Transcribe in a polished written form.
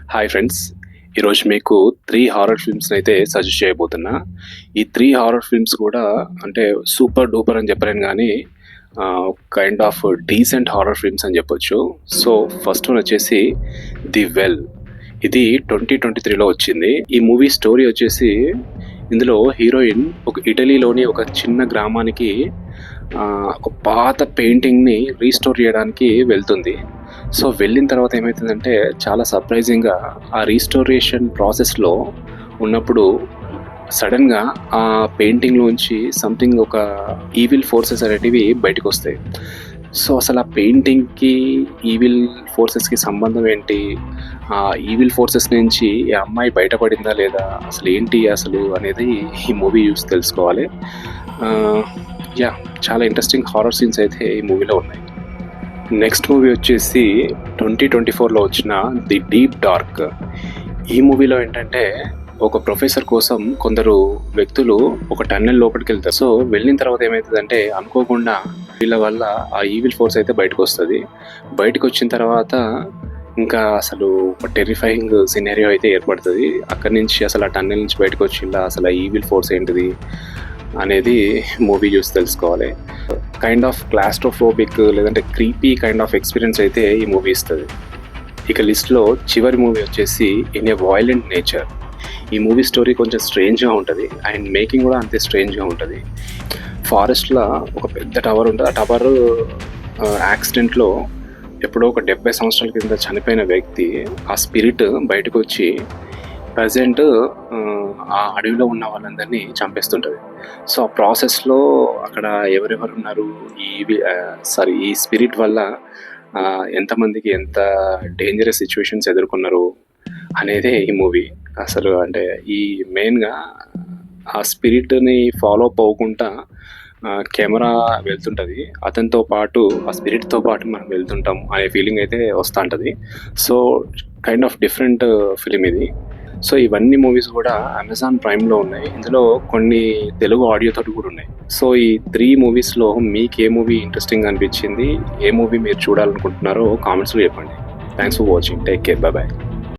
Hi friends, ఈరోజు మీకు 3 horror ఫిల్మ్స్‌ని అయితే సజెస్ట్ చేయబోతున్నా. ఈ 3 హారర్ ఫిల్మ్స్ కూడా అంటే సూపర్ డూపర్ అని చెప్పలేను గానీ kind of decent horror films అని చెప్పొచ్చు. సో, ఫస్ట్ వన్ వచ్చేసి 'ది వెల్'. ఇది 2023లో వచ్చింది. ఈ మూవీ స్టోరీ వచ్చేసి ఇందులో హీరోయిన్ ఒక ఇటలీలోని ఒక చిన్న గ్రామానికి ఒక పాత పెయింటింగ్‌ని రీస్టోర్ చేయడానికి వెళ్తుంది. సో, వెళ్ళిన తర్వాత ఏమైతుందంటే చాలా సర్ప్రైజింగ్‌గా ఆ రీస్టోరేషన్ ప్రాసెస్‌లో ఉన్నప్పుడు సడెన్‌గా ఆ పెయింటింగ్‌లోంచి సంథింగ్ ఒక ఈవిల్ ఫోర్సెస్ అనేటివి బయటకొస్తాయి. సో, అసలు ఆ పెయింటింగ్‌కి, ఈవిల్ ఫోర్సెస్‌కి సంబంధం ఏంటి? ఆ ఈవిల్ ఫోర్సెస్ నుంచి ఈ అమ్మాయి బయటపడిందా లేదా? అసలేంటి అసలు అనేది ఈ మూవీ చూసి తెలుసుకోవాలి. ఆహ్, యాహ్! చాలా ఇంట్రెస్టింగ్ హారర్ సీన్స్ అయితే ఈ మూవీలో ఉన్నాయి. నెక్స్ట్ మూవీ వచ్చేసి 2024లో వచ్చిన 'ది డీప్ డార్క్'. ఈ మూవీలో ఏంటంటే ఒక ప్రొఫెసర్ కోసం కొందరు వ్యక్తులు ఒక టన్నెల్ లోపలికెళ్తారు. సో, వెళ్ళిన తర్వాత ఏమైతదంటే అనుకోకుండా వీళ్ళ వల్ల ఆ ఈవిల్ ఫోర్స్ అయితే బయటకొస్తది. బయటకొచ్చిన తర్వాత ఇంకా అసలు ఒక టెర్రిఫయింగ్ సినారియో అయితే ఏర్పడతది. అక్కడి నుంచి అసలు ఆ టన్నెల్ నుంచి బయటకొచ్చిందా? అసలు ఆ ఈవిల్ ఫోర్స్ ఏంటిది? అనేది మూవీ చూసి తెలుసుకోవాలి. కైండ్ ఆఫ్ క్లాస్ట్రోఫోబిక్ లేదంటే క్రీపీ కైండ్ ఆఫ్ ఎక్స్‌పీరియన్స్ అయితే ఈ మూవీ ఇస్తది. ఇక లిస్ట్‌లో చివరి మూవీ వచ్చేసి 'ఇన్ ఎ వయలెంట్ నేచర్'. ఈ మూవీ స్టోరీ కొంచెం స్ట్రేంజ్‌గా ఉంటది. అండ్ మేకింగ్ కూడా అంతే స్ట్రేంజ్‌గా ఉంటది. ఫారెస్ట్‌లో ఒక పెద్ద టవర్ ఉంటది. ఆ టవరు యాక్సిడెంట్‌లో ఎప్పుడో ఒక 70 సంవత్సరాల కింద చనిపోయిన వ్యక్తి ఆ స్పిరిట్ బయటకొచ్చి ప్రెజెంట్ ఆ అడవిలో ఉన్న వాళ్ళందరినీ చంపేస్తుంటది. సో, ఆ ప్రాసెస్‌లో అక్కడ ఎవరెవరున్నారు, ఈ స్పిరిట్ వల్ల ఎంతమందికి ఎంత డేంజరస్ సిట్యుయేషన్స్ ఎదుర్కొన్నారు అనేదే ఈ మూవీ. అసలు అంటే ఈ మెయిన్‌గా ఆ స్పిరిట్‌ని ఫాలో అప్ అవ్వకుంటా కెమెరా వెళ్తుంటది. అతనితో పాటు ఆ స్పిరిట్‌తో పాటు మనం వెళ్తుంటాం అనే ఫీలింగ్ అయితే వస్తా ఉంటది. So, kind of different film ఇది. సో, ఇవన్నీ మూవీస్ కూడా అమెజాన్ ప్రైమ్‌లో ఉన్నాయి. ఇందులో కొన్ని తెలుగు ఆడియోతోటి కూడా ఉన్నాయి. సో, ఈ 3 మూవీస్‌లో మీకు ఏ మూవీ ఇంట్రెస్టింగ్‌గా అనిపించింది? ఏ మూవీ మీరు చూడాలనుకుంటున్నారో కామెంట్స్‌లో చెప్పండి. Thanks for watching. Take care. By by.